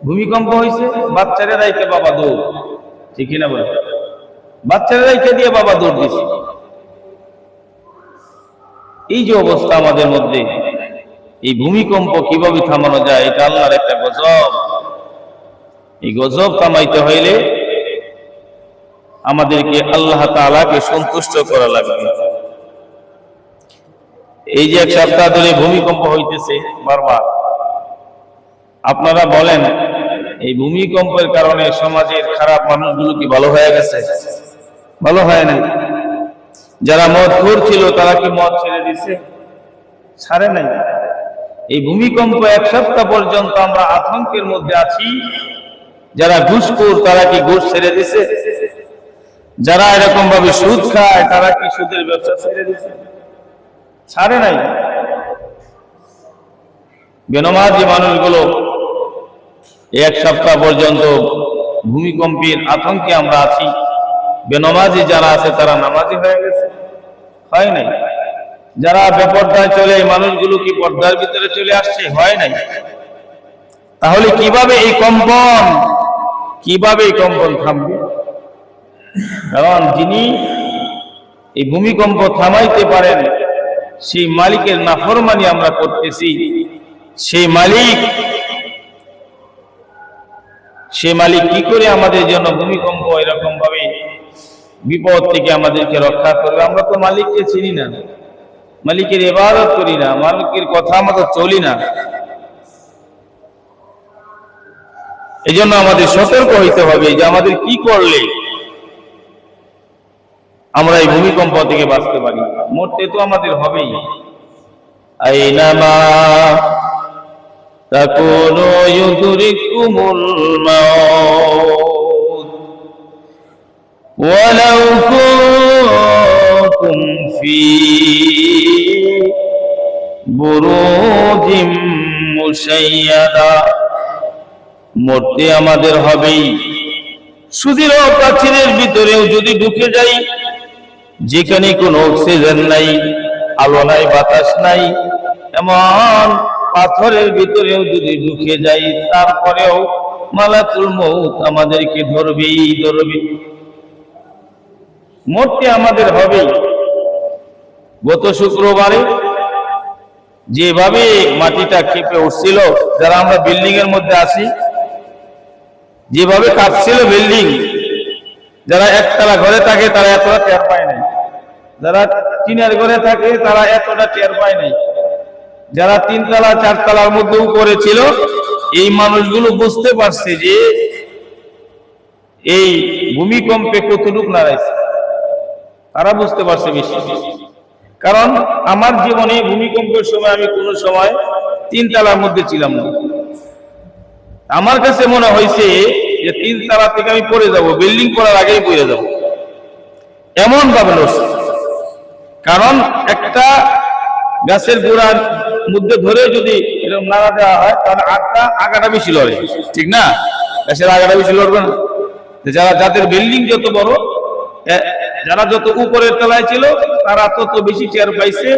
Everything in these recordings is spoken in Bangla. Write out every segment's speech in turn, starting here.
ভূমিকম্প হয়েছে, বাচ্চারা রাইকে বাবা দৌড়, ঠিক না বলে? বাচ্চারা রাইকে দিয়ে বাবা দৌড় দিছে। এই যে অবস্থা আমাদের মধ্যে, এই ভূমিকম্প কিভাবে থামানো যায়? এটা আল্লাহর একটা গজব। এই গজব থামাইতে হইলে আমাদেরকে আল্লাহ তাআলাকে সন্তুষ্ট করা লাগবে। এই যে এক সপ্তাহ ধরে ভূমিকম্প হইতেছে বারবার, আপনারা বলেন এই ভূমিকম্পের কারণে সমাজের খারাপ মানুষগুলো কি ভালো হয়ে গেছে? ভালো হয় নাই। যারা মদখোর ছিল তারা কি মদ ছেড়ে দিছে? ছাড়ে নাই। এই ভূমিকম্প এক সপ্তাহ পর্যন্ত আমরা আতঙ্কের মধ্যে আছি। যারা ঘুষখোর তারা কি ঘুষ ছেড়ে দিছে? যারা এরকম ভাবে সুদ খায় তারা কি সুদের ব্যবসা ছেড়ে দিছে? ছাড়ে নাই। বেনামাজি মানুষগুলো এক সপ্তাহ পর্যন্ত ভূমিকম্পের আতঙ্কে আমরা আছি। বেনামাজি যারা আছে তারা নামাজি হয়ে গেছে? হয় নাই। যারা বেপরদায় চলে এই মানুষগুলো কি পর্দার ভিতরে চলে আসছে? হয় নাই। তাহলে কিভাবে এই কম্পন থামবে? কারণ যিনি এই ভূমিকম্প থামাইতে পারেন সেই মালিকের নাফরমানি আমরা করতেছি। সেই মালিক কি করে আমাদের জন্য ভূমিকম্প এরকম ভাবে বিপদ থেকে আমাদেরকে রক্ষা করবে? আমরা তো মালিককে চিনি না, মালিকের ইবাদত করি না, মালিকের কথা মতো চলি না। এই জন্য আমাদের সতর্ক হইতে হবে যে আমাদের কি করলে আমরা এই ভূমিকম্প থেকে বাঁচতে পারি। মরতে তো আমাদের হবেই। আইনামা তাকুনু ইউদরিকুমুল মাউত ওয়ালাউ কুনতুম ফি বুরুজিম মুশাইয়াদা। মরতে আমাদের হবেই। সুদৃঢ় প্রাচীরের ভিতরেও যদি ঢুকে যাই, যেখানে কোনো অক্সিজেন নাই, আলো নাই, বাতাস নাই, এমন পাথরের ভিতরেও যদি ঢুকে যাই, তারপরেও মালাকুল মউত আমাদেরকে ধরবে। মরতে আমাদের হবেই। গত শুক্রবারে যেভাবে মাটিটা কেঁপে উঠছিল, যারা আমরা বিল্ডিং এর মধ্যে আছি, যেভাবে কাঁপছিল বিল্ডিং, যারা একতলা ঘরে থাকে তারা এতটা টের পায় নাই, যারা টিনের ঘরে থাকে তারা এতটা টের পায় নাই, যারা 3 তলা 4 তলার মধ্যেও করেছিল এই মানুষগুলো বুঝতে পারছে যে এই ভূমিকম্পে কতটুকু নাড়াইছে। তারা বুঝতে পারছে বেশি। কারণ আমার জীবনে ভূমিকম্পের সময় আমি কোনো সময় 3 তলার মধ্যে ছিলাম না। আমার কাছে মনে হয়েছে যে 3 তলা থেকে আমি পড়ে যাব, বিল্ডিং করার আগেই পড়ে যাব, এমন ভাবে লড়ছে। কারণ একটা গাছের গোড়ার মধ্যে ধরে যদি এরকম নাড়া দেওয়া হয় তাহলে আগাটা বেশি লড়ে, ঠিক না? গাছের আগাটা বেশি লড়বে না। যাদের বিল্ডিং যত বড়, যারা যত উপরের তলায় ছিল তারা তত বেশি টের পাইছে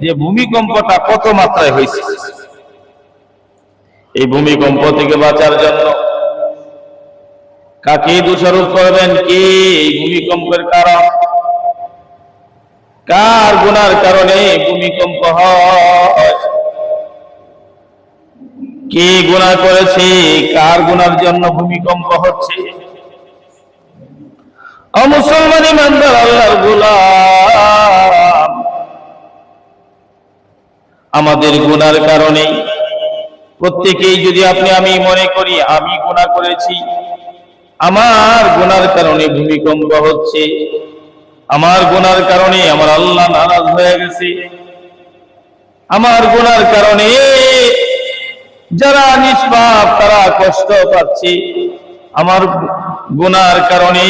যে ভূমিকম্পটা কত মাত্রায় হয়েছে। এই ভূমিকম্প থেকে বাঁচার জন্য কাকে দোষারোপ করবেন? কে এই ভূমিকম্পের কারণ? কার গুনার কারণে ভূমিকম্প হয়? কে গুনাহ করেছে? কার গুনার জন্য ভূমিকম্প হচ্ছে? ও মুসলমান ইমানদার আল্লাহর গোলাম, আমাদের গুনার কারণে প্রত্যেকেই যদি আমি মনে করি আমি গুনাহ করেছি, আমার গুনার কারণে ভূমিকম্প হচ্ছে, আমার গুনার কারণে আমার আল্লাহ নারাজ হয়ে গেছে, আমার গুনার কারণে যারা নিষ্পাপ তারা কষ্ট পাচ্ছে, আমার গুনার কারণে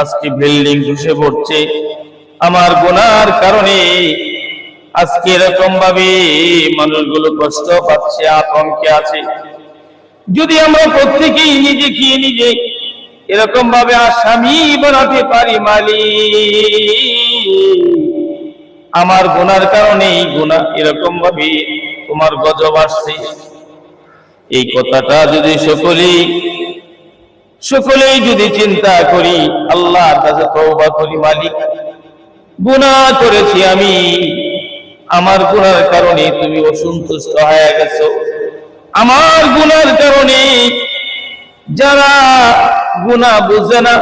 আজকে বিল্ডিং ধসে পড়ছে, আমার গুনার কারণে আজকে এরকম ভাবে মানুষগুলো কষ্ট পাচ্ছে, আতঙ্কে আছে। যদি আমরা প্রত্যেকেই নিজে এরকম ভাবে আসামি বানাতে পারি, মালিক আমার গুনার কারণে গুনাহ এরকম ভাবে তোমার গজব আসছে, এই কথাটা যদি সকলেই যদি চিন্তা করি, আল্লাহর কাছে তওবা করি, মালিক গুনাহ করেছি আমি, আমার গুনার কারণে তুমি অসন্তুষ্ট হয়ে গেছো, আমার গুনার কারণে যারা গুনাহ বুঝে না,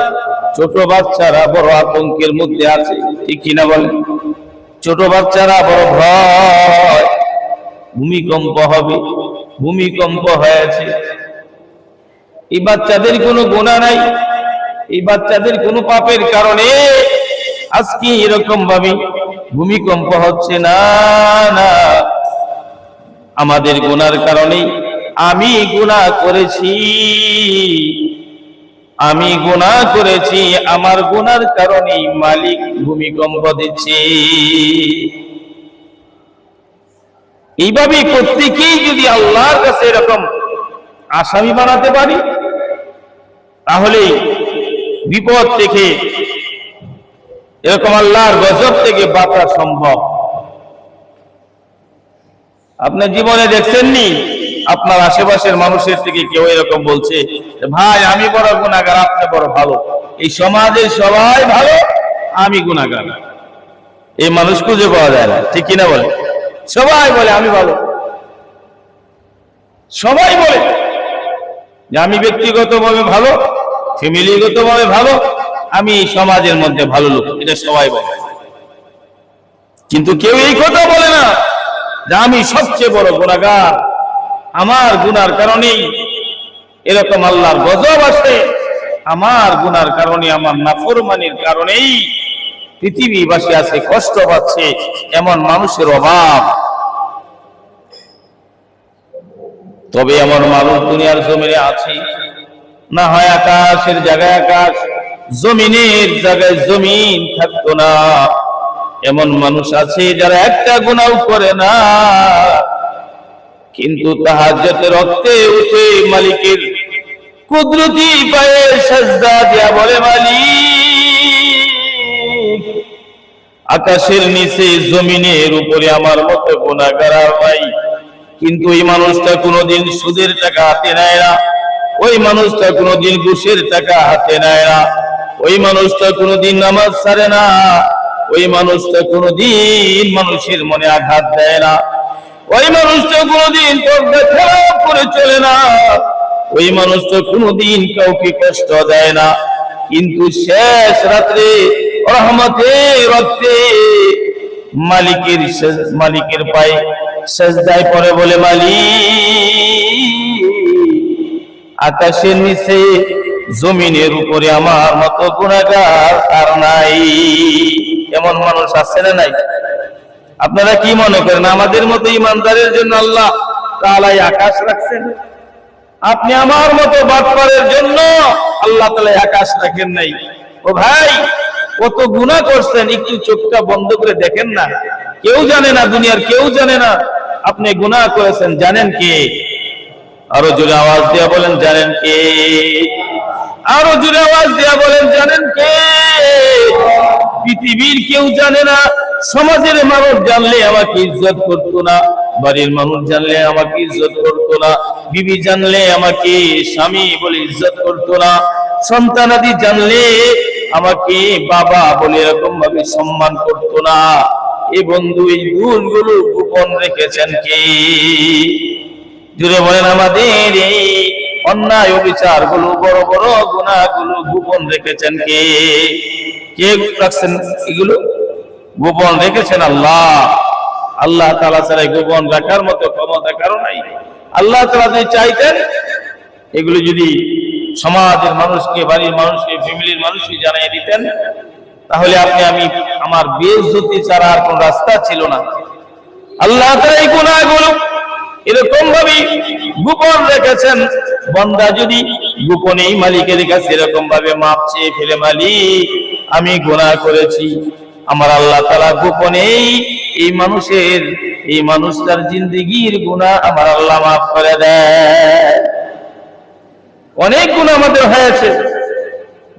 ছোট বাচ্চারা বড় আতঙ্কের মধ্যে আছে, ঠিক কিনা বলেন? ছোট বাচ্চারা বড় ভয়, ভূমিকম্প হবে, ভূমিকম্প হয়েছে। এই বাচ্চাদের কোনো গুনাহ নাই, এই বাচ্চাদের কোনো পাপের কারণে আজকে এরকম ভাবে ভূমিকম্প হচ্ছে না, না, আমাদের গুনার কারণে। আমি গুনাহ করেছি, আমি গুনাহ করেছি, আমার গুনার কারণে মালিক ভূমিকম্প দিচ্ছে। এইভাবে প্রত্যেকেই যদি আল্লাহর কাছে এরকম আসামি বানাতে পারি, তাহলে বিপদ থেকে, এরকম আল্লাহর গজব থেকে বাঁচা সম্ভব। আপনার জীবনে দেখছেননি আপনার আশেপাশের মানুষের থেকে কেউ এরকম বলছে, ভাই আমি বড় গুনাহগার, আপনি বড় ভালো, এই সমাজে সবাই ভালো, আমি গুনাহগার? এই মানুষ খুঁজে পাওয়া যায় না, ঠিক কিনা বলে? সবাই বলে আমি ভালো, সবাই বলে যে আমি ব্যক্তিগতভাবে ভালো, ফ্যামিলিগতভাবে ভালো, আমি সমাজের মধ্যে ভালো লোক, এটা সবাই বলে। কিন্তু কেউ এই কথা বলে না যে আমি সবচেয়ে বড় গুনাহগার, আমার গুনার কারণেই এরকম আল্লাহর গজব আসে, আমার গুনার কারণে, আমার নাফরমানির কারণেই পৃথিবীবাসী আছে কষ্ট পাচ্ছে, এমন মানুষের অভাব। তবে এমন মানুষ দুনিয়ার জমিনে আছে, না হয় আকাশের জায়গায় আকাশ, জমিনের জায়গায় জমিন থাকতো না। এমন মানুষ আছে যারা একটা গুনাহ করে না, কিন্তু তাহাজ্জুদের রক্তে উঠে মালিকের কুদরতি পায়ে সিজদা দিয়া বলে, মালিক আকাশের নিচে জমিনের উপরে আমার মতো গুনাহগার আর নাই। কিন্তু ওই মানুষটা কোনোদিন সুদের টাকা হাতে নেয় না, ওই মানুষটা কোনোদিন ঘুষের টাকা হাতে নেয় না, ওই মানুষটা কোনোদিন নামাজ ছাড়ে না, ওই মানুষটা কোনোদিন মানুষের মনে আঘাত দেয় না, ওই মানুষটা কোনোদিন পর্দা খেলাপ করে চলে না, ওই মানুষটা কোনোদিন কাউকে কষ্ট দেয় না। কিন্তু শেষ রাত্রে রহমতের রক্তে মালিকের পায়ে সিজদায় পড়ে বলে, মালিক আকাশের নিচে জমিনের উপরে আমার মতো গুনাহগার আর নাই। এমন মানুষ আছে না নাই? আপনারা কি মনে করেন আমাদের মতো ইমানদারের জন্য আল্লাহ তাআলা আকাশ রাখছেন? আপনি আমার মতো বাটপারের জন্য আল্লাহ তাআলা আকাশ রাখেন নাই। ও ভাই, কত গুনাহ করছেন, একটু চোখটা বন্ধ করে দেখেন না। কেউ জানে না, দুনিয়ার কেউ জানে না আপনি গুনাহ করেছেন। জানেন কে? আরো জোরে আওয়াজ দিয়া বলেন, জানেন কে? আরো জোরে আওয়াজ দিয়া বলেন, জানেন কে? পৃথিবীর কেউ জানে না। সমাজের মানুষ জানলে আমাকে ইজ্জত করতো না, বাড়ির মানুষ জানলে আমাকে ইজ্জত করতো না, বিবি জানলে আমাকে স্বামী বলে ইজ্জত করতো না, সন্তানাদি জানলে আমাকে বাবা বলে এরকম ভাবে সম্মান করতো না। এই বন্ধু, এই গুণগুলো গোপন রেখেছেন কে? জুড়ে বলেন, আমাদের এই অন্যায় অবিচার গুলো, বড় বড় গুনাহগুলো গোপন রেখেছেন কে? কে রাখছেন? এগুলো গোপন রেখেছেন আল্লাহ। আল্লাহ তাআলা ছাড়া গোপন রাখার মতো ক্ষমতা কারো নাই। আল্লাহ তাআলা যদি চাইতেন, এগুলো যদি সমাজের মানুষকে, বাড়ির মানুষকে, ফ্যামিলির মানুষকে জানিয়ে দিতেন, তাহলে আপনি আমি আমার বেইজ্জতি ছাড়া আর কোন রাস্তা ছিল না। আল্লাহ তাআলা এই গুনাহগুলো এরকম ভাবে গোপন রেখেছেন। বান্দা যদি গোপনেই মালিকের কাছে এরকম ভাবে মাপ চেয়ে ফেলে, মালিক আমি গুনাহ করেছি, আমার আল্লাহ তাআলা গোপনেই এই মানুষটার জিন্দেগির গুনাহ আমার আল্লাহ মাফ করে দেয়। অনেক গুনাহ আমাদের হয়েছে,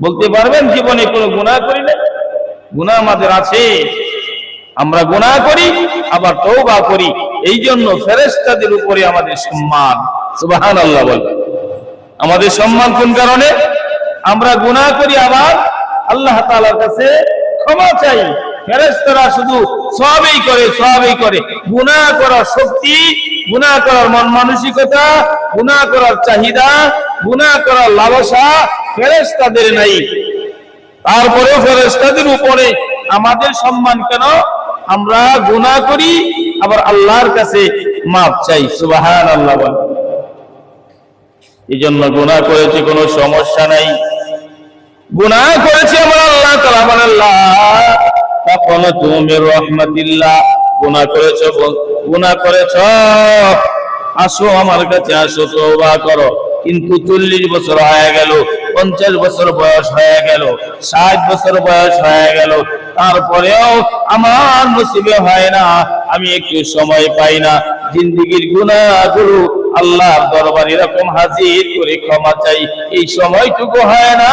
বলতে পারবেন জীবনে কোনো গুনাহ করি না? গুনাহ আমাদের আছে, আমরা গুনাহ করি আবার তওবা করি। এই জন্য ফেরেশতাদের উপরে আমাদের সম্মান, সুবহানাল্লাহ বল। আমাদের সম্মান কোন কারণে? আমরা গুনাহ করি, আবার আল্লাহ তাআলার কাছে ক্ষমা চাই। ফেরেশতারা শুধু সওয়াবই করে। গুনাহ করার শক্তি, গুনাহ করার মন মানসিকতা, গুনাহ করার চাহিদা, গুনাহ করার লালসা ফেরেশতাদের নাই। তারপরেও ফেরেশতাদের উপরে আমাদের সম্মান কেন? আমরা গুনাহ করি, আবার আল্লাহর কাছে মাফ চাই। সুবহানাল্লাহ বল। এই জন্য গুনাহ করেছি, কোনো সমস্যা নাই। গুনাহ করেছি আমার আল্লাহ তাআলা, আমার আল্লাহ তাকনাতু মির রাহমাতিল্লাহ। গুনাহ করেছো, আসো আমার কাছে, আসো, তওবা করো। কিন্তু 40 বছর হয়ে গেল, 50 বছর বয়স হয়ে গেল, 60 বছর বয়স হয়ে গেল, তারপরেও আমার নসিবে হয় না, আমি একটু সময় পাই না জিন্দেগীর গুনাহগুলো আল্লাহর দরবারে এরকম হাজির করে ক্ষমা চাই। এই সময়টুকু হয় না।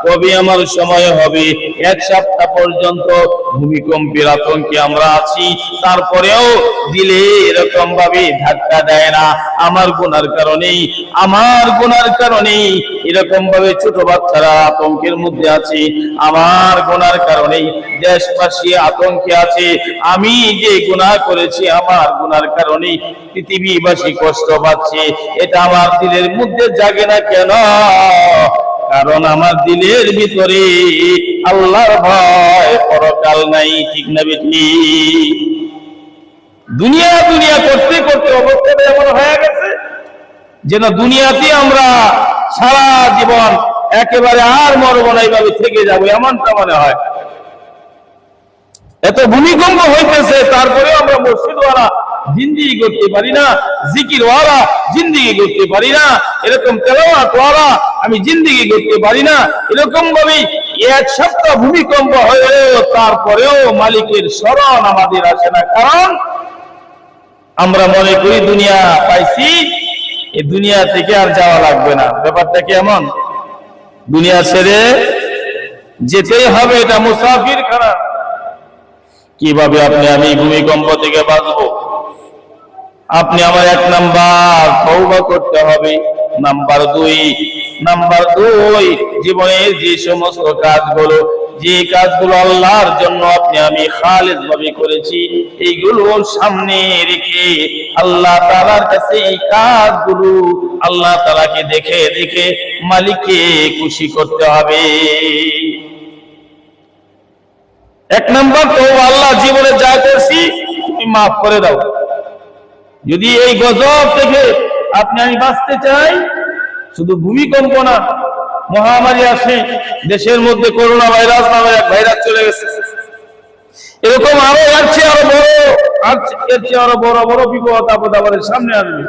কবে আমার সময় হবে? 1 সপ্তাহ পর্যন্ত ভূমিকম্পের আতঙ্কে আমরা আছি, তারপরেও দিলে এরকম ভাবে ধাক্কা দেয় না। আমার গুনার কারণেই এরকম ভাবে ছোট বাচ্চারা আতঙ্কের মধ্যে আছে। আমার গুনার কারণেই দেশবাসী আতঙ্কে আছে। আমি যে গুনাহ করেছি, আমার গুনার কারণেই পৃথিবীবাসী কষ্ট পাচ্ছে। এটা আমার দিলের মধ্যে জাগে না কেন? কারণ আমার দিলের ভিতরে আল্লাহর ভয়, পরকাল নাই। ঠিক না বেটি? দুনিয়া করতে করতে অবস্থাটা এমন হয়ে গেছে যেন দুনিয়াতে আমরা সারা জীবন একেবারে আর মরবো না, এইভাবে থেকে যাবো, এমনটা মনে হয়। এত ভূমিকম্প হইতেছে, তারপরেও আমরা মসজিদওয়ালা জিন্দেগি করতে পারি না, জিকিরওয়ালা জিন্দেগি করতে পারি না, এরকম তেলাওয়াতওয়ালা আমি জিন্দেগি করতে পারি না। এরকম ভাবে 1 সপ্তাহ ভূমিকম্প হয়েও তারপরেও মালিকের স্মরণ আমাদের আসে না। কারণ আমরা মনে করি দুনিয়া পাইছি, এই দুনিয়া থেকে আর যাওয়া লাগবে না। ব্যাপারটা কি এমন? দুনিয়া ছেড়ে যেতেই হবে, এটা মুসাফির খানা। কিভাবে আমি ভূমিকম্প থেকে বাঁচবো? আপনি আমার 1 নাম্বার তওবা করতে হবে। নাম্বার 2 জীবনের যে সমস্ত কাজগুলো আল্লাহর জন্য আমি খালিস ভাবে করেছি, এইগুলো সামনে রেখে আল্লাহ তাআলার কাছে এই কাজগুলো আল্লাহ তাআলাকে দেখে মালিককে খুশি করতে হবে। 1 নাম্বার তো আল্লাহ, জীবনে যা করছি তুমি মাফ করে দাও। যদি এই গজব থেকে আমি বাঁচতে চাই, শুধু ভূমিকম্প না, মহামারী আসে দেশের মধ্যে, করোনা ভাইরাস নামে এক ভাইরাস চলে গেছে, এরকম এর চেয়ে আরো বড় বিপদ আপদ আমাদের সামনে আসবে।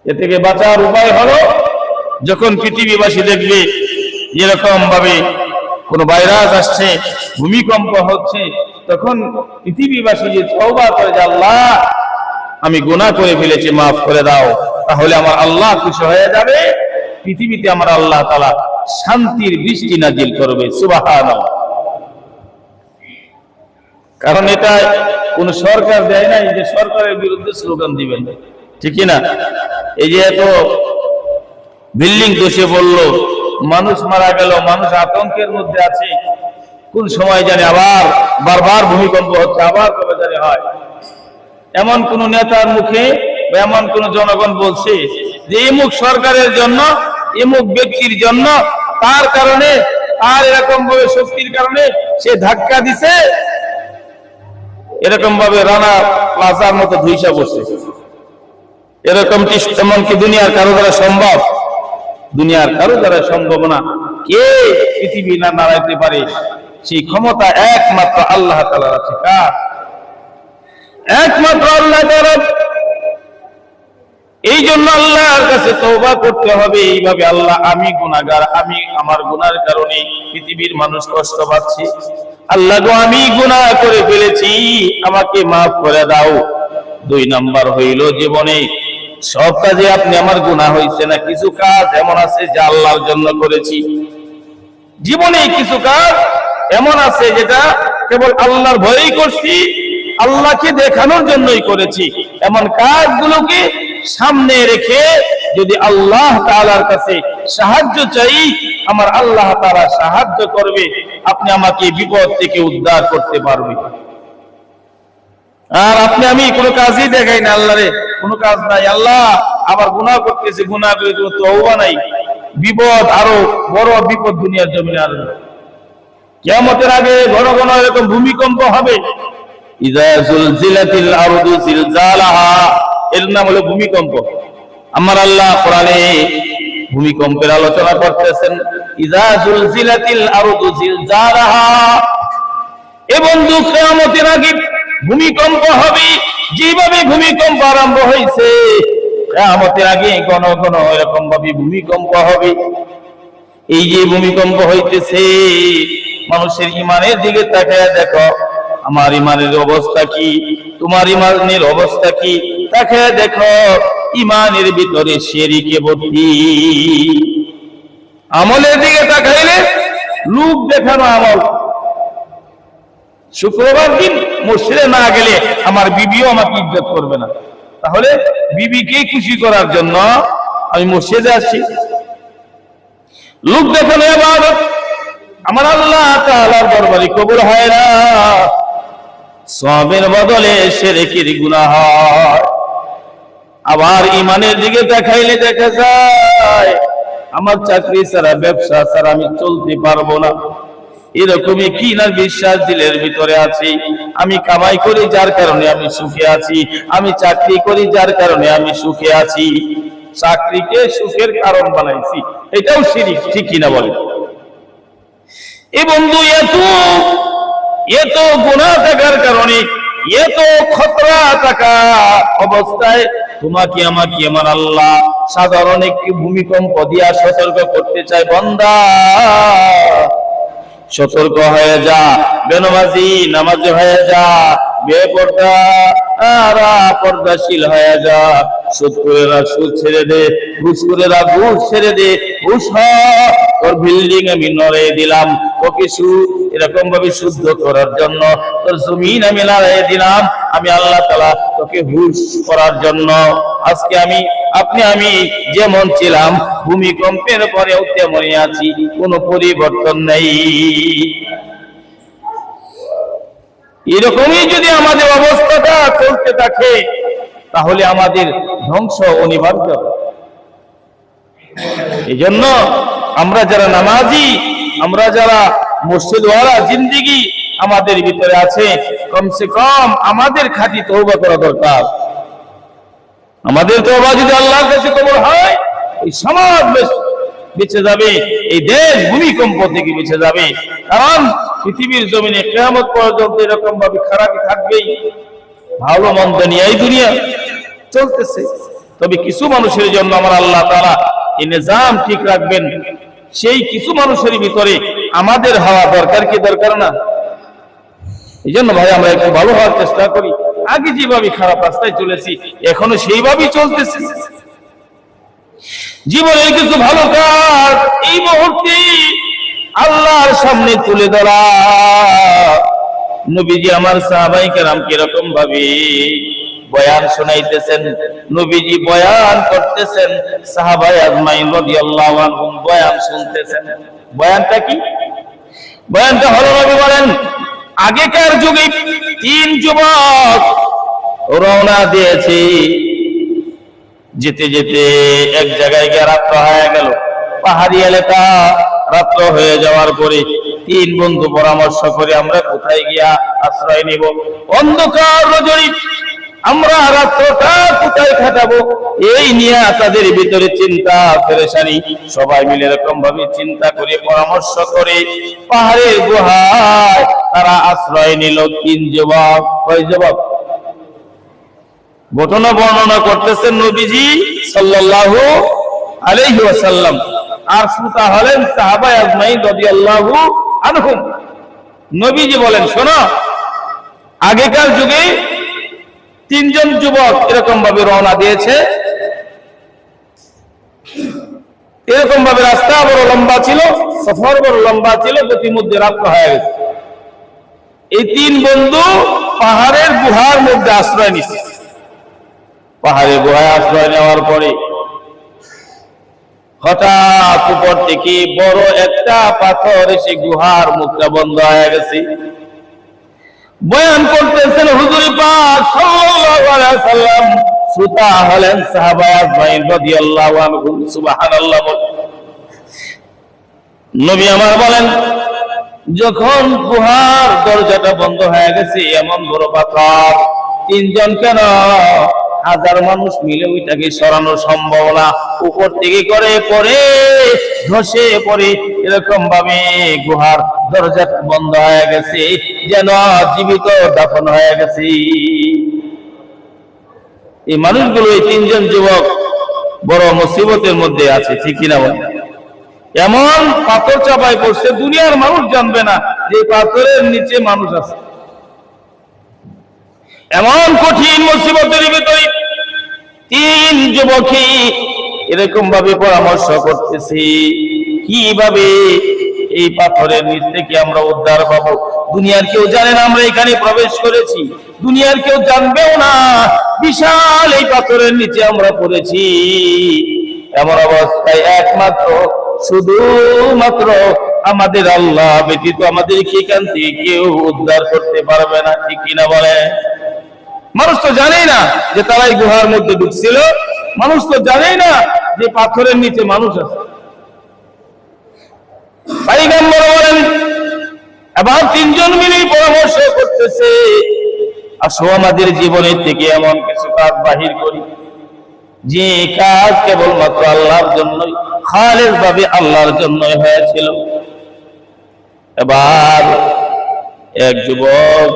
এ থেকে বাঁচার উপায় হলো, যখন পৃথিবীবাসী দেখবে এরকম ভাবে কোন ভাইরাস আসছে, ভূমিকম্প হচ্ছে, তখন পৃথিবীবাসী যে তওবা করে যে আল্লাহ আমি গুনাহ করে ফেলেছি, মাফ করে দাও, তাহলে আমার আল্লাহ খুশি হয়ে যাবে। পৃথিবীতে আমার আল্লাহ তাআলা শান্তির বৃষ্টি নাজিল করবে। সুবহানাল্লাহ। কারণ এটা কোন সরকার দেয় না যে সরকারের বিরুদ্ধে স্লোগান দিবেন, ঠিক না? এই যে এত বিল্ডিং ধসে পড়লো, মানুষ মারা গেল, মানুষ আতঙ্কের মধ্যে আছে, কোন সময় জানে আবার বারবার ভূমিকম্প হচ্ছে, আবার কবে জানে হয়। এমন কোন নেতার মুখে বা এমন কোন জনগণ বলছে যে এমুক সরকারের জন্য, এমুক ব্যক্তির জন্য, তার কারণে, তার এরকম ভাবে শক্তির কারণে সে ধাক্কা দিছে, এরকম ভাবে রানা প্লাজার মতো ধুইসা বসে? এমনকি দুনিয়ার কারো দ্বারা সম্ভব? দুনিয়ার কারো দ্বারা সম্ভব না। কে পৃথিবী না নাড়াইতে পারে? সেই ক্ষমতা একমাত্র আল্লাহ তাআলার আছে। কার? একমাত্র আল্লাহ তাআলার। এই জন্য আল্লাহর কাছে তওবা করতে হবে এইভাবে, আল্লাহ আমি গুনাহগার, আমার গুনার কারণে পৃথিবীর মানুষ কষ্ট পাচ্ছে। আল্লাহ গো, আমি গুনাহ করে ফেলেছি, আমাকে মাফ করে দাও। 2 নাম্বার হইল, জীবনে সব কাজে আমার গুনাহ হয়েছে না, কিছু কাজ এমন আছে যা আল্লাহর জন্য করেছি। জীবনে কিছু কাজ এমন আছে যেটা কেবল আল্লাহর ভয়েই করছি, আল্লাহকে দেখানোর জন্যই করেছি। এমন কাজগুলোকে সামনে রেখে যদি আল্লাহ তাআলার কাছে সাহায্য চাই, আমার আল্লাহ তাআলা সাহায্য করবে, আপনি আমাকে বিপদ থেকে উদ্ধার করতে পারবে। আর আপনি আমি কোনো কাজই দেখাই না আল্লাহরে, কোনো কাজ নাই, আল্লাহ আবার গুনাহ করতেছি, গুনাহ করে তওবা নাই, বিপদ, আরো বড় বিপদ দুনিয়ার জমিনে আসবে। কিয়ামতের আগে ঘন ঘন এরকম ভূমিকম্প হবে। ইযা যুলজিলাতিল আরদু জিলজালাহা, এর নাম হলো ভূমিকম্প। আমার আল্লাহ কোরআনে ভূমিকম্পের আলোচনা করতেছেন। ইযা যুলজিলাতিল আরদু জিলজালাহা, এ বন্ধু কিয়ামতের আগে ভূমিকম্প হবে। যেভাবে ভূমিকম্প আরম্ভ হয়েছে, কিয়ামতের আগে ঘন ঘন এরকম ভাবে ভূমিকম্প হবে। এই যে ভূমিকম্প হইতেছে, মানুষের ইমানের দিকে তাকায় দেখো, আমার ইমানের অবস্থা কি, তোমার ইমানের অবস্থা কি, তাকায় দেখো, ইমানের ভিতরে শিরকে ভর্তি। আমলের দিকে তাকাইলে লোক দেখানো আমল। শুক্রবার দিন মসজিদে না গেলে আমার বিবিও আমাকে ইজ্জত করবে না, তাহলে বিবিকে খুশি করার জন্য আমি মসজিদে আসছি। লোক দেখানো ইবাদত আমার আল্লাহ তাআলার দরবারে কবুল হয় না, সওয়াবের বদলে শিরকের গুনাহ হয়। আবার ইমানের দিকে দেখাইলে দেখা যায় আমার চাকরি ছাড়া, ব্যবসা ছাড়া আমি চলতে পারবো না, এরকমই কি না বিশ্বাস দিলের ভিতরে আছে। আমি কামাই করি যার কারণে আমি সুখে আছি, আমি চাকরি করি যার কারণে আমি সুখে আছি, চাকরিকে সুখের কারণ বানাইছি, এটাও শিরক, ঠিক কিনা বলে? এ বন্ধু, এত গুনাহ থাকার কারণে, এত খতরা থাকা অবস্থায় তোমাকে আমাকে আমার আল্লাহ সাধারণ একটি ভূমিকম্প দিয়া সতর্ক করতে চায়, বান্দা সতর্ক হয়ে যা, বেনামাজি নামাজি হয়ে যা, বেপরদা পর্দাশীল হয়ে যা, সুদখোরেরা সুদ ছেড়ে দে, ঘুষখোরেরা ঘুষ ছেড়ে দে, ঘুষ তোর বিল্ডিং আমি নড়িয়ে দিলাম, তোকে এরকম ভাবে শুদ্ধ করার জন্য, তোর জমিন আমি লড়াইয়ে দিলাম, আমি আল্লাহ তাআলা তোকে হুশ করার জন্য। আজকে আমি যেমন ছিলাম ভূমিকম্পের পরেও তেমনই আছি, কোনো পরিবর্তন নেই। এরকমই যদি আমাদের অবস্থাটা চলতে থাকে, তাহলে আমাদের ধ্বংস অনিবার্য। এই জন্য আমরা যারা নামাজি, আমরা যারা মসজিদওয়ালা জিন্দেগি আমাদের ভিতরে আছে, কমসে কম আমাদের খাঁটি তওবা করা দরকার। আমাদের তওবা যদি আল্লাহর কাছে কবুল হয়, এই সমাজ বেঁচে যাবে, এই দেশ ভূমিকম্প থেকে বেঁচে যাবে। কারণ পৃথিবীর জমিনে কিয়ামত পর্যন্ত এরকম ভাবে খারাপই থাকবেই, ভালো মন্দ নিয়ে এই দুনিয়া চলতেছে। তবে কিছু মানুষের জন্য আমার আল্লাহ তাআলা এই নিজাম ঠিক রাখবেন, সেই কিছু মানুষের ভিতরে আমাদের হওয়া দরকার কি দরকার না? এই জন্য ভাই আমরা একটু ভালো হওয়ার চেষ্টা করি। আগে যেভাবে খারাপ রাস্তায় চলেছি, এখনো সেইভাবেই চলতেছে। জীবনের কিছু ভালো কাজ এই মুহূর্তে আল্লাহর সামনে তুলে ধরা। নবীজি আমার সাহাবায়ে কেরাম কিরকম ভাবে বয়ান শোনাইতেছেন, নবীজি বয়ান করতেছেন, সাহাবায়ে আজমাইন রাদিয়াল্লাহু আনহুম বয়ান শুনতেছেন। বয়ানটা কি? বয়ানটা হলো, নবী বলেন, আগেকার যুগে 3 যুবক রওনা দিয়েছে, যেতে যেতে এক জায়গায় গিয়ে রাত্র হয়ে গেল। পাহাড়ি এলাকা, রাত্র হয়ে যাওয়ার পরে 3 বন্ধু পরামর্শ করে আমরা কোথায় গিয়া আশ্রয় নিব, অন্ধকার রজনী, আমরা রাত্রটা কোথায় কাটাবো, এই নিয়ে তাদের ভিতরে চিন্তা পেরেশানি। সবাই মিলে এরকম ভাবে চিন্তা করে পরামর্শ করে পাহাড়ের গুহায় তারা আশ্রয় নিল। 3 যুবক। কয় যুবক? ঘটনা বর্ণনা করতেছেন নবীজি সাল্লাল্লাহু আলাইহি ওয়াসাল্লাম, আর শ্রোতা হলেন সাহাবায়ে আজমাইন রাদিয়াল্লাহু আনহুম। নবীজি বলেন, শোনো, আগেকার যুগে 3 জন যুবক এরকম ভাবে রওনা দিয়েছে। এরকম ভাবে রাস্তা বড় লম্বা ছিল, সফর বড় লম্বা ছিল, প্রতিমধ্যে রাত্র হয়ে গেছে। এই 3 বন্ধু পাহাড়ের গুহার মধ্যে আশ্রয় নিচ্ছে। পাহাড়ে গুহায় আশ্রয় নেওয়ার পরে হঠাৎ উপর থেকে বড় একটা পাথর এসে গুহার মুখটা বন্ধ হয়ে গেছে। বয়ান করতেছেন হুজুর পাক সাল্লাল্লাহু আলাইহি ওয়াসাল্লাম, শ্রোতা হলেন সাহাবা আজমাইন রাদিয়াল্লাহু আনহুম। সুবহানাল্লাহ। নবী আমার বলেন, যখন গুহার দরজাটা বন্ধ হয়ে গেছে, এমন বড় পাথর, তিনজন কেন হাজার মানুষ মিলে ওইটাকে সরানো সম্ভব না, উপর থেকে করে পড়ে ধসে পড়ে এরকম ভাবে গুহার দরজাটা বন্ধ হয়ে গেছে, যেন জীবিত দাফন হয়ে গেছে। এই মানুষগুলো, এই তিনজন যুবক বড় মুসিবতের মধ্যে আছে, ঠিক কিনা বলেন? এমন পাথর চাপাই পড়ছে, দুনিয়ার মানুষ জানবে না যে পাথরের নিচে মানুষ আছে। এমন কঠিন মুসিবতের ভিতরে তিন যুবকই এরকম ভাবে পরামর্শ করতেছি, কিভাবে এই পাথরের নিচ থেকে আমরা উদ্ধার পাবো। দুনিয়ার কেউ জানে না আমরা এখানে প্রবেশ করেছি, দুনিয়ার কেউ জানবেও না বিশাল এই পাথরের নিচে আমরা পড়েছি। এমন অবস্থায় একমাত্র শুধুমাত্র আমাদের আল্লাহ ব্যতীত আমাদেরকে এখান থেকে কেউ উদ্ধার করতে পারবে না, ঠিক কিনা বলে? মানুষ তো জানেই না যে তারাই গুহার মধ্যে ঢুকছিল, মানুষ তো জানেই না যে পাথরের নিচে মানুষ আছে। পয়গম্বর বলেন, এবার তিনজন মিলে পরামর্শ করতেছে, আসো আমাদের জীবনের থেকে এমন কিছু কাজ বাহির করি যে কাজ কেবলমাত্র আল্লাহর জন্যই, খালেস ভাবে আল্লাহর জন্যই হয়েছিল। এবার এক যুবক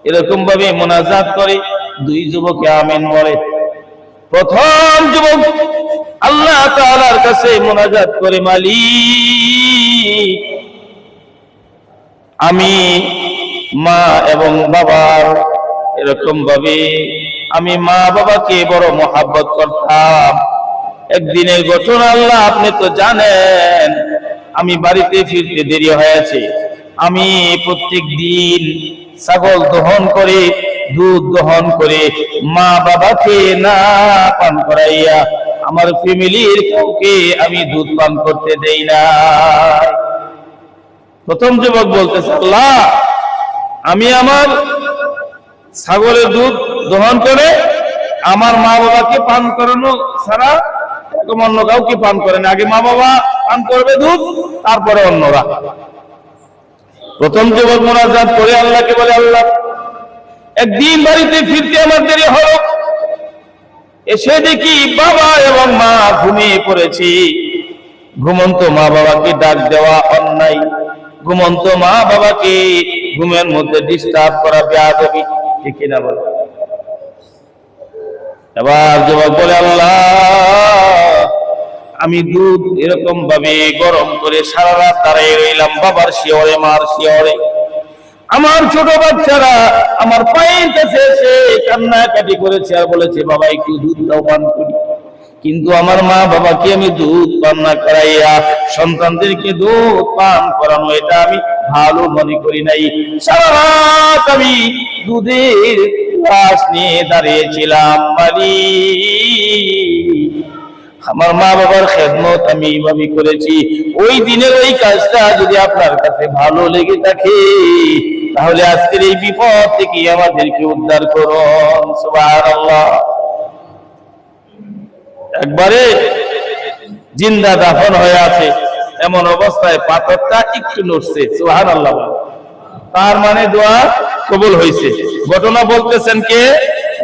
এরকম ভাবে মোনাজাত করে, দুই যুবকে আমিন বলে। প্রথম যুবক আল্লাহ তাআলার কাছে মোনাজাত করে, মালিক, আমি মা এবং বাবার এরকম ভাবে আমি মা বাবাকে বড় মহাব্বত করতাম। একদিনের ঘটনা আল্লাহ আপনি তো জানেন, আমি বাড়িতে ফিরতে দেরি হয়েছে। আমি প্রত্যেক দিন ছাগল দহন করে, দুধ দহন করে মা বাবাকে না পান করাইয়া আমার ফ্যামিলির কাউকে আমি দুধ পান করতে দেই না। প্রথম যুবক বলতেছে, আল্লাহ, আমি আমার ছাগলের দুধ দহন করে আমার মা বাবাকে পান করানো ছাড়া এরকম অন্য কাউকে পান করে না। আগে মা বাবা পান করবে দুধ, তারপরে অন্যরা। প্রথম যুবক মোনাজাত করে আল্লাহকে বলে, আল্লাহ, একদিন বাড়িতে ফিরতে আমার দেরি হলো, এসে দেখি বাবা এবং মা ঘুমিয়ে পড়েছি। ঘুমন্ত মা বাবাকে ডাক দেওয়া অন্যায়, ঘুমন্ত মা বাবাকে ঘুমের মধ্যে ডিস্টার্ব করা বেয়াদবি, ঠিক কিনা বলে? এবার যুবক বলে, আল্লাহ, আমি দুধ এরকম ভাবে গরম করে সারা রাত দাঁড়িয়ে রইলাম, বাবার শিয়রে মার শিয়রে। আমার ছোট বাচ্চারা আমার পায়ের কাছে এসে কান্নাকাটি করেছে আর বলেছে, বাবা একটু দুধ দাও, পান করি। কিন্তু আমার মা বাবাকে আমি দুধ পান না করাইয়া সন্তানদেরকে দুধ পান করানো, এটা আমি ভালো মনে করি নাই। সারা রাত আমি দুধের গ্লাস নিয়ে দাঁড়িয়েছিলাম, আমার মা বাবার খেদমত আমি এইভাবে করেছি। ওই দিনের ওই কাজটা যদি আপনার কাছে ভালো লেগে থাকে, তাহলে আজকের এই বিপদ থেকে আমাদেরকে উদ্ধার করুন। সুবহানাল্লাহ। একবারে জিন্দা দাফন হয়ে আছে, এমন অবস্থায় পাথরটা একটু নড়ছে। সুবহানাল্লাহ। তার মানে দোয়া কবুল হয়েছে। ঘটনা বলতেছেন কে?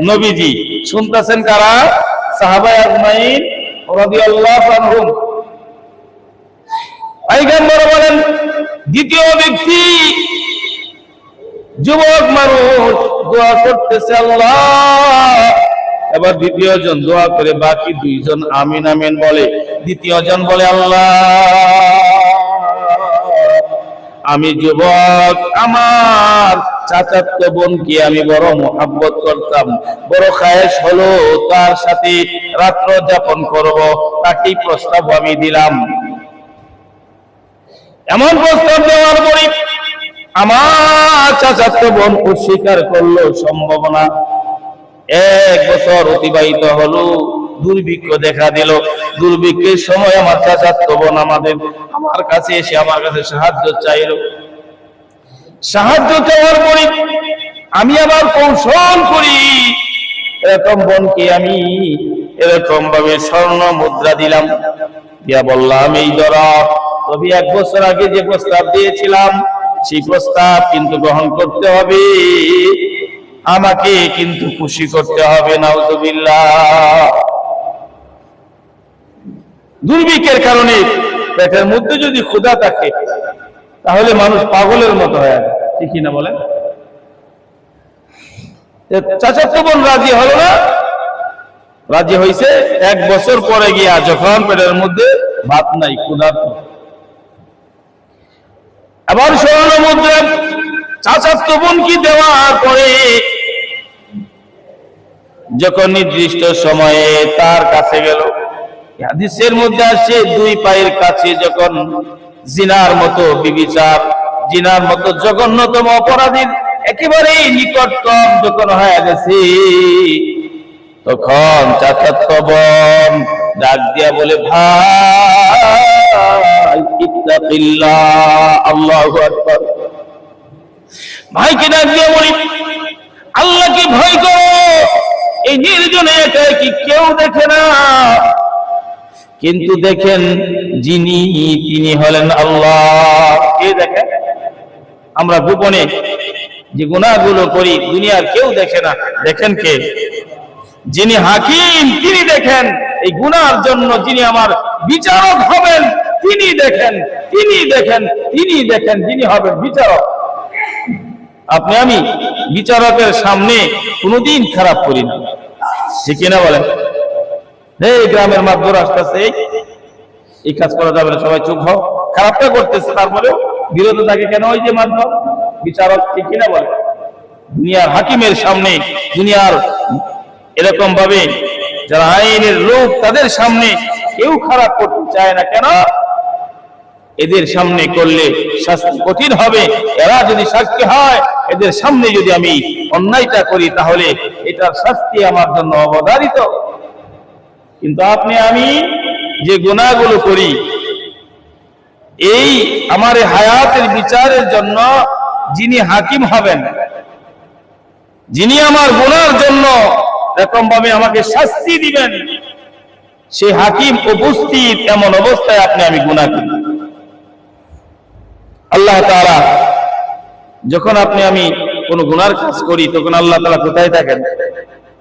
নবীজি। শুনতেছেন কারা? সাহাবা আজমাইন রাদিয়াল্লাহু আনহুম। পয়গম্বর বলেন, দ্বিতীয় ব্যক্তি যুবক মানুষ দোয়া করতেছে, আল্লাহ। এবার দ্বিতীয় জন দোয়া করে, বাকি দুইজন আমিন আমিন বলে। দ্বিতীয় জন বলে, আল্লাহ, আমি যুবক, আমার চাচাতো বোনকে আমি বড় মহাব্বত করতাম, বড় খায়েশ হলো তার সাথে রাত্র যাপন করব, তাকেই প্রস্তাব আমি দিলাম। এমন প্রস্তাব দেওয়ার পরে আমার চাচাতো বোন অস্বীকার করলো, সম্ভব না। 1 বছর অতিবাহিত হলো, দুর্ভিক্ষ দেখা দিল। দুর্ভিক্ষের সময় আমার চাচাতো বোন আমার কাছে এসে আমার কাছে সাহায্য চাইল। সাহায্য চাওয়ার পরে আমি আবার কৌশল করি, এরকম বোনকে আমি এরকম ভাবে স্বর্ণ মুদ্রা দিলাম, দিয়া বললাম এই ধরা, তবে 1 বছর আগে যে প্রস্তাব দিয়েছিলাম সেই প্রস্তাব কিন্তু গ্রহণ করতে হবে, আমাকে কিন্তু খুশি করতে হবে। নাউযুবিল্লাহ। দুর্ভিক্ষের কারণে পেটের মধ্যে যদি ক্ষুধা থাকে তাহলে মানুষ পাগলের মতো হয়ে যায়, ঠিক না বলেন? চাচাতো বোন রাজি হলো না, রাজি হয়েছে 1 বছর পরে গিয়া যখন পেটের মধ্যে ভাত নাই, ক্ষুধার্ত, আবার স্বর্ণ মুদ্রা চাচাতো বোনকে দেওয়ার পরে যখন নির্দিষ্ট সময়ে তার কাছে গেল, হাদিসের মধ্যে আসছে 2 পায়ের কাছে যখন জিনার মতো বিবিচার, জিনার মতো জঘন্যতম অপরাধীর একেবারেই নিকটতম যখন হয়ে গেছে, তখন চাচাতো বোন ডাক দিয়া বলে, ভাই ইত্তাকিল্লাহ, আল্লাহু আকবার। ভাইকে ডাক দিয়া বলি, আল্লাহকে ভয় করো, এই নির্জনে একা কি কেউ দেখে না, কিন্তু দেখেন যিনি, তিনি হলেন আল্লাহ। কে দেখেন? আমরা গোপনে যে গুনাহগুলো করি দুনিয়ার কেউ দেখে না, দেখেন কে? যিনি হাকিম তিনি দেখেন। এই গুনার জন্য যিনি আমার বিচারক হবেন তিনি দেখেন, তিনি দেখেন, তিনি দেখেন, যিনি হবেন বিচারক। আপনি আমি বিচারকের সামনে কোনোদিন খারাপ করি না, ঠিক কিনা বলেন? এই গ্রামের মাধ্যমে আসতেছে, এই কাজ করা যাবে না, সবাই চুপ হও, খারাপটা করতেছে তারপরেও বিরত থাকে কেন? ওই যে মাধ্যম বিচারক, ঠিক কিনা বলে? দুনিয়ার হাকিমের সামনে, দুনিয়ার এরকম ভাবে যারা আইনের লোক, তাদের সামনে কেউ খারাপ করতে চায় না। কেন? এদের সামনে করলে শাস্তি কঠিন হবে। এরা যদি সাক্ষী হয়, এদের সামনে যদি আমি অন্যায়টা করি তাহলে এটার শাস্তি আমার জন্য অবধারিত। কিন্তু আপনি আমি যে গুনাহগুলো করি, এই আমার হায়াতের বিচারের জন্য যিনি হাকিম হবেন, যিনি আমার গুনার জন্য এরকম ভাবে আমাকে শাস্তি দিবেন, সেই হাকিম উপস্থিত এমন অবস্থায় আপনি আমি গুনাহ করি। আল্লাহ তাআলা যখন আপনি আমি কোন গুনার কাজ করি তখন আল্লাহ তাআলা কোথায় থাকেন?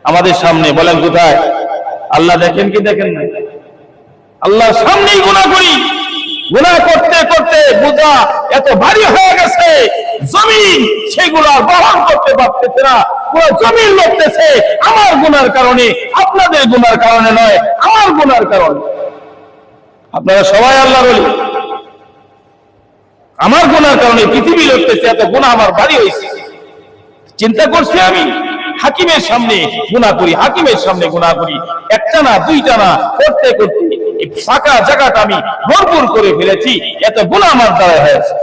আমাদের সামনে। বলেন কোথায়? আল্লাহ দেখেন কি দেখেন না? আল্লাহর সামনেই গুনাহ করি। গুনাহ করতে করতে বোঝা এত ভারী হয়ে গেছে, জমিন সেগুলো বহন করতে পারতেছে না। পুরো জমিন লড়তেছে আমার গুনার কারণে, আপনাদের গুনার কারণে নয়, আমার গুনার কারণে। আপনারা সবাই আল্লাহর ওলি, আমার গুনার কারণে পৃথিবী লড়তেছে, এত গুনাহ আমার ভারী হয়েছে। চিন্তা করছি আমি হাকিমের সামনে গুনাহ করি, হাকিমের সামনে গুনাহ করি, একটা না দুইটা না, করতে করতে এই ফাঁকা জায়গাটা আমি ভরপুর করে ফেলেছি, এত গুনাহ আমার দ্বারা হয়েছে।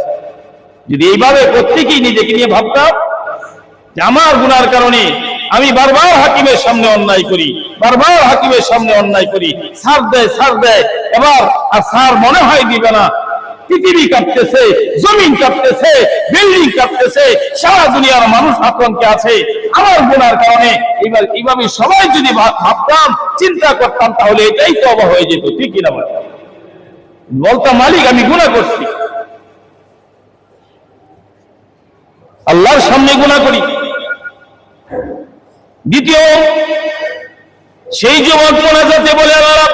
যদি এইভাবে প্রত্যেকেই নিজেকে নিয়ে ভাবতাম যে আমার গুনার কারণে আমি বারবার হাকিমের সামনে অন্যায় করি, বারবার হাকিমের সামনে অন্যায় করি, ছাড় দেয়, এবার আর ছাড় মনে হয় দিবে না। পৃথিবী কাঁপতেছে, জমিন কাঁপতেছে, বিল্ডিং কাঁপতেছে, সারা দুনিয়ার মানুষ আতঙ্কে আছে আমার গুনার কারণে। এবার এইভাবে সবাই যদি ভাবতাম, চিন্তা করতাম, তাহলে এটাই তো অবাক হয়ে যেত, ঠিক কিনা বলতাম মালিক আমি গুনাহ করছি, আল্লাহর সামনে গুনাহ করি। দ্বিতীয়, সেই যুবক মোনাজাতে বলে, আল্লাহ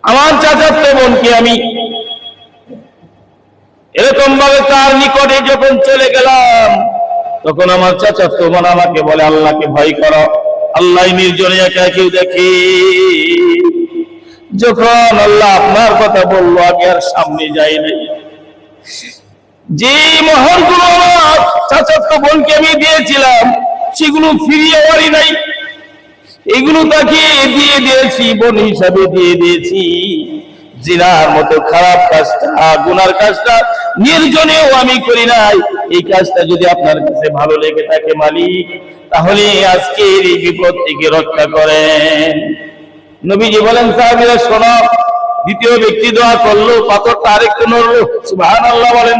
আমার চাচাতো বোনকে আমি এরকম ভাবে তার নিকটে যখন চলে গেলাম, তখন আমার চাচাতো বোন আমাকে বলে, আল্লাহকে ভয় করো, আল্লাহ নির্জনে একা কেউ দেখে। যখন আল্লাহ আপনার কথা বললো, আমি আর সামনে যাই নাই। যে মোহরগুলো আমার চাচাতো বোনকে আমি দিয়েছিলাম সেগুলো ফিরিয়ে পারি নাই, এগুলো তাকে দিয়ে দিয়েছি, বোন হিসাবে দিয়ে দিয়েছি। জিনার মতো খারাপ কাজটা, গুনার কাজটা নির্জনেও আমি করি নাই, এই কাজটা যদি আপনার কাছে ভালো লেগে থাকে মালিক, তাহলে আজকের এই বিপদ থেকে রক্ষা করেন। নবীজি বলেন, সাহাবীরা শোনো। দ্বিতীয় ব্যক্তি দোয়া করলো, পাথরটা আরেকটু নড়লো। সুবহানাল্লাহ বলেন।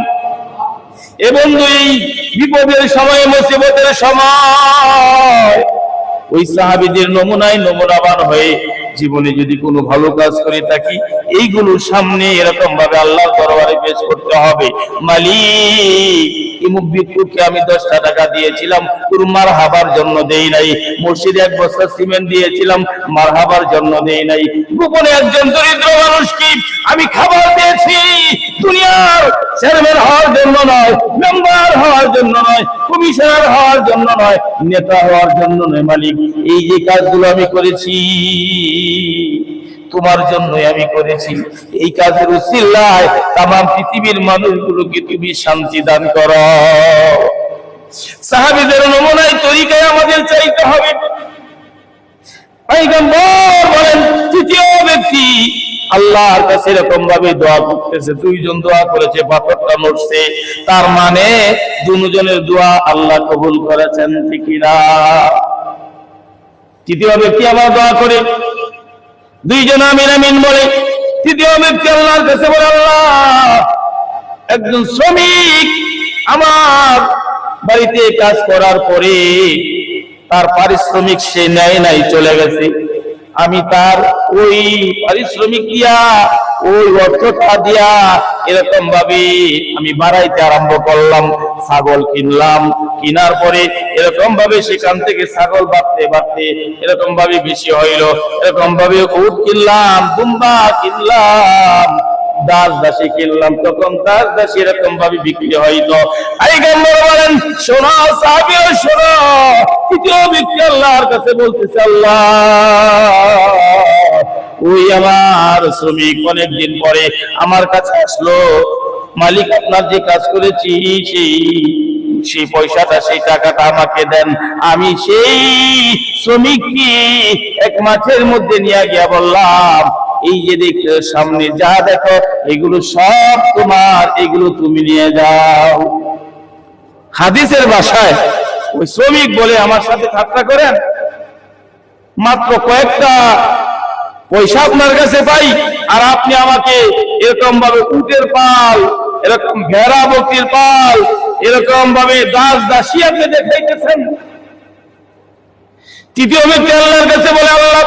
এবং এই বিপদের সময়, মুসিবতের সময় ওই সাহাবীদের নমুনায় নমুনাবান হয়ে জীবনে যদি কোনো ভালো কাজ করে থাকি, এইগুলোর সামনে এরকম ভাবে আল্লাহর দরবারে পেশ করতে হবে। মালিক, ইমুক ভিক্ষুককে আমি 10টা টাকা দিয়েছিলাম, তোর মারহাবার জন্য দেই নাই। মসজিদে 1 বস্তা সিমেন্ট দিয়েছিলাম, মারহাবার জন্য দেই নাই। গোপনে একজন দরিদ্র মানুষকে আমি খাবার দিয়েছি, দুনিয়ার চেয়ারম্যান হওয়ার জন্য নয়, মেম্বার হওয়ার জন্য নয়, কমিশনার হওয়ার জন্য নয়, নেতা হওয়ার জন্য নয়। মালিক, এই যে কাজগুলো আমি করেছি তোমার জন্যই আমি করেছি। এই কাজের উসিলায় তাম পৃথিবীর মানুষগুলোকে তুমি শান্তি দান করো। সাহাবীদের নমুনায় তরিকায় আমাদের চাইতে হবে। পয়গম্বর বলেন, তৃতীয় ব্যক্তি আল্লাহর কাছে এরকম ভাবে দোয়া করতেছে, 2 জন দোয়া করেছে, পাথরটা নড়ছে, তার মানে দুজনের দোয়া আল্লাহ কবুল করেছেন, ঠিক না? তৃতীয় ব্যক্তি আবার দোয়া করে, 2 জন আমিন আমিন বলে, তৃতীয় ব্যক্তি আল্লাহর কাছে বলে, আল্লাহ, একজন শ্রমিক আমার বাড়িতে কাজ করার পরে তার পারিশ্রমিক সে নেয় নাই, চলে গেছে। আমি তার ওই পারিশ্রমিক দিয়া, ওই অর্থটা দিয়া এরকম ভাবে আমি বাড়াইতে আরম্ভ করলাম। ছাগল কিনলাম, কিনার পরে এরকম ভাবে সেখান থেকে ছাগল বাড়তে বাড়তে এরকম ভাবে বেশি হইল। এরকম ভাবে উট কিনলাম, দুম্বা কিনলাম, দাস দাসী কিনলাম, তখন দাস দাসী এরকম ভাবে বিক্রি হইতো। পয়গম্বর বলেন, শোনো সাহাবীরা শোনো, তৃতীয় ব্যক্তি আল্লাহর কাছে বলতেছে, আল্লাহ, ওই আমার শ্রমিক অনেকদিন পরে আমার কাছে আসলো, মালিক আপনার যে কাজ করেছি সেই পয়সাটা, সেই টাকাটা আমাকে দেন। আমি সেই শ্রমিককে 1 মাঠের মধ্যে নিয়ে গিয়া বললাম, এই যে দেখো সামনে যা দেখো এগুলো সব তোমার, এগুলো তুমি নিয়ে যাও। হাদিসের ভাষায় ওই শ্রমিক বলে, আমার সাথে ঠাট্টা করেন, মাত্র কয়েকটা পয়সা আপনার কাছে পাই, আর আপনি আমাকে এরকম ভাবে উটের পাল, এরকম ভেড়া বকরির পাল, এরকম ভাবে দাস দাসী আপনি দেখাইতেছেন। তৃতীয় ব্যক্তি আল্লাহর কাছে বলে, আল্লাহ,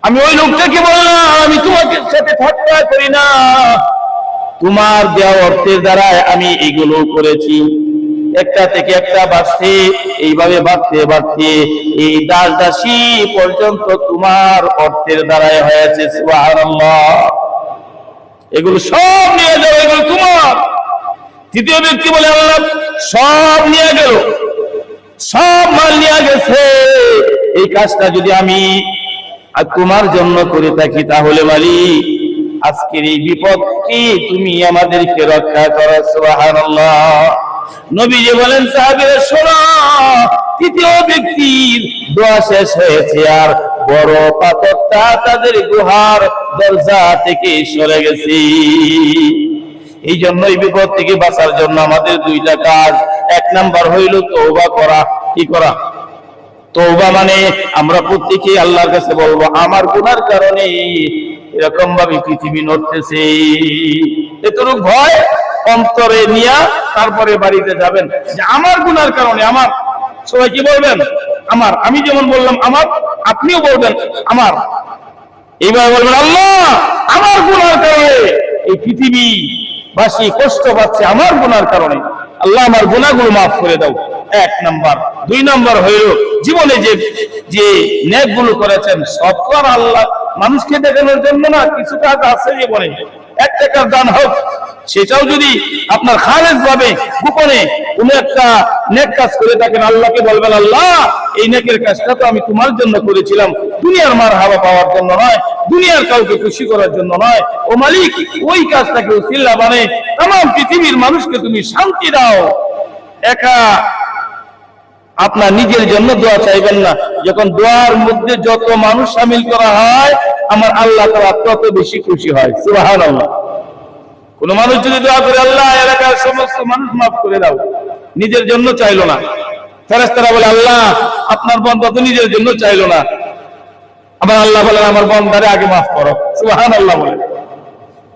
আমি ওই লোকটাকে বললাম, আমি তোমাকে সাথে ঠাট্টা করি না, তোমার দেওয়া অর্থের দ্বারা আমি এগুলো করেছি। একটা থেকে একটা বাড়ছে, এইভাবে বাড়তে বাড়তে এই দাস দাসী পর্যন্ত তোমার অর্থের দ্বারাই হয়েছে। সুবহানাল্লাহ, এগুলো সব নিয়ে যাও, এগুলো তোমার। তৃতীয় ব্যক্তি বলে, আল্লাহ, সব নিয়ে গেল, সব মাল নিয়ে গেছে। এই কাজটা যদি আমি আর তোমার জন্য করে থাকি, তাহলে মালিক আজকের এই বিপদ কি তুমি আমাদেরকে রক্ষা করো। সুবহানাল্লাহ। নবীজি বলেন, সাহাবীরা শোনো, তৃতীয় ব্যক্তির দোয়া শেষ হয়েছে, আর বড় পাথরটা তাদের গুহার দরজা থেকে সরে গেছে। এই জন্য এই বিপদ থেকে বাঁচার জন্য আমাদের 2টা কাজ। 1 নাম্বার হইল তওবা করা। কি করা? তওবা মানে আমরা প্রত্যেকেই আল্লাহর কাছে বলবো, আমার গুনার কারণে এরকম ভাবে পৃথিবী নড়তেছে। এতটুকু ভয় অন্তরে নিয়া তারপরে বাড়িতে যাবেন যে আমার গুনার কারণে আমার। সবাই কি বলবেন? আমার। আমি যেমন বললাম আমার, আপনিও বলবেন আমার। এইভাবে বলবেন, আল্লাহ, আমার গুনার কারণে এই পৃথিবীবাসী কষ্ট পাচ্ছে, আমার গুনার কারণে। আল্লাহ, আমার গুনাহগুলো মাফ করে দাও। 1 নাম্বার। 2 নাম্বার হইল, জীবনে যে নেকগুলো করেছেন সব তো আর আল্লাহ মানুষকে দেখানোর জন্য না, কিছু কাজ আছে জীবনে। 1 টাকার দান হোক, সেটাও যদি আপনার খালেস ভাবে গোপনে কোনো একটা নেক কাজ করে থাকেন, আল্লাহকে বলবেন, আল্লাহ, এই নেকের কাজটা তো আমি তোমার জন্য করেছিলাম, দুনিয়ার মারহাবা পাওয়ার জন্য নয়, দুনিয়ার কাউকে খুশি করার জন্য নয়। ও মালিক, ওই কাজটাকে উসিলা বানাই तमाम পৃথিবীর মানুষকে তুমি শান্তি দাও। একা আপনার নিজের জন্য দোয়া চাইবেন না, যখন দোয়ার মধ্যে যত মানুষ শামিল করা হয় আমার আল্লাহ তাআলা তত বেশি খুশি হয়। সুবহানাল্লাহ। 3 নম্বর হইল, জীবনে যে নেক গুলো করেছেন সব তো আর আল্লাহ মানুষকে দেখানোর জন্য না, কিছু কাজ আছে জীবনে। 1 টাকার দান হোক, সেটাও যদি আপনার খালেস ভাবে গোপনে কোনো একটা নেক কাজ করে থাকেন, আল্লাহকে বলবেন, আল্লাহ, এই নেকের কাজটা তো আমি তোমার জন্য করেছিলাম, দুনিয়ার মারহাবা পাওয়ার জন্য নয়, দুনিয়ার কাউকে খুশি করার জন্য নয়। ও মালিক, ওই কাজটাকে উসিলা বানাই तमाम পৃথিবীর মানুষকে তুমি শান্তি দাও। একা আপনার নিজের জন্য দোয়া চাইবেন না, যখন দোয়ার মধ্যে যত মানুষ শামিল করা হয় আমার আল্লাহ তাআলা তত বেশি খুশি হয়। সুবহানাল্লাহ। কোন মানুষ যদি দোয়া করে আল্লাহ এলাকার সমস্ত মানুষ মাফ করে দাও, নিজের জন্য চাইলো না, ফেরেশতারা বলে আল্লাহ আপনার বান্দা তো নিজের জন্য চাইলো না, আবার আল্লাহ বলেন আমার বান্দারে আগে মাফ করো, সুবহানাল্লাহ বলেন।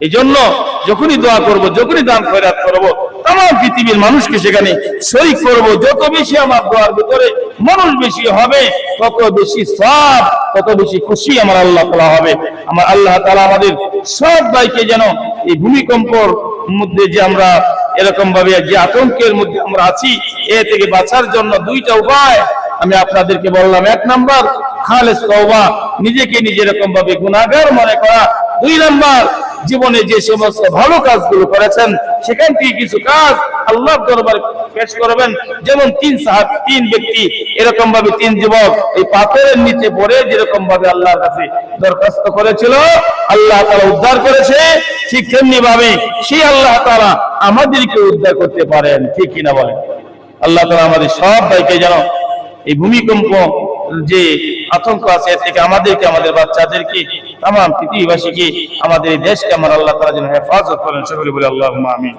এই জন্য যখনই দোয়া করব, যখনই দান খয়রাত করব, तमाम পৃথিবীর মানুষকে সেখানে শরীক করব। যত বেশি আমার দোয়ার ভিতরে মানুষ বেশি হবে, তত বেশি সওয়াব, তত বেশি খুশি আমার আল্লাহ তাআলা হবে। আমার আল্লাহ তাআলা আমাদের সব ভাইকে যেন এই ভূমিকম্পর মধ্যে যে আমরা এরকম ভাবে যে আতঙ্কের মধ্যে আমরা আছি, এ থেকে বাঁচার জন্য দুইটা উপায় আমি আপনাদেরকে বললাম। এক নাম্বার খালেস তওবা, নিজেকে নিজে এরকম ভাবে গুনাহগার মনে করা। দুই নাম্বার জীবনে যে সমস্ত ভালো কাজগুলো করেছেন সেখান থেকে কিছু কাজ আল্লাহর দরবারে পেশ করবেন। যেমন তিন ব্যক্তি এরকম ভাবে, তিন যুবক এই পাথরের নিচে পড়ে যেরকম ভাবে আল্লাহর কাছে দরখাস্ত করেছিল, আল্লাহ তাআলা উদ্ধার করেছে, ঠিক তেমনি ভাবে সেই আল্লাহ তাআলা আমাদেরকে উদ্ধার করতে পারেন, ঠিক কিনা বলেন? আল্লাহ তাআলা আমাদের সব ভাইকে যেন এই ভূমিকম্প যে আতঙ্ক আছে এর থেকে আমাদেরকে, আমাদের বাচ্চাদেরকে, तमाम পৃথিবীবাসীকে, আমাদের এই দেশকে আমার আল্লাহ তাআলা যেন হেফাজত করেন। সকলে বলে আল্লাহুম্মা আমিন।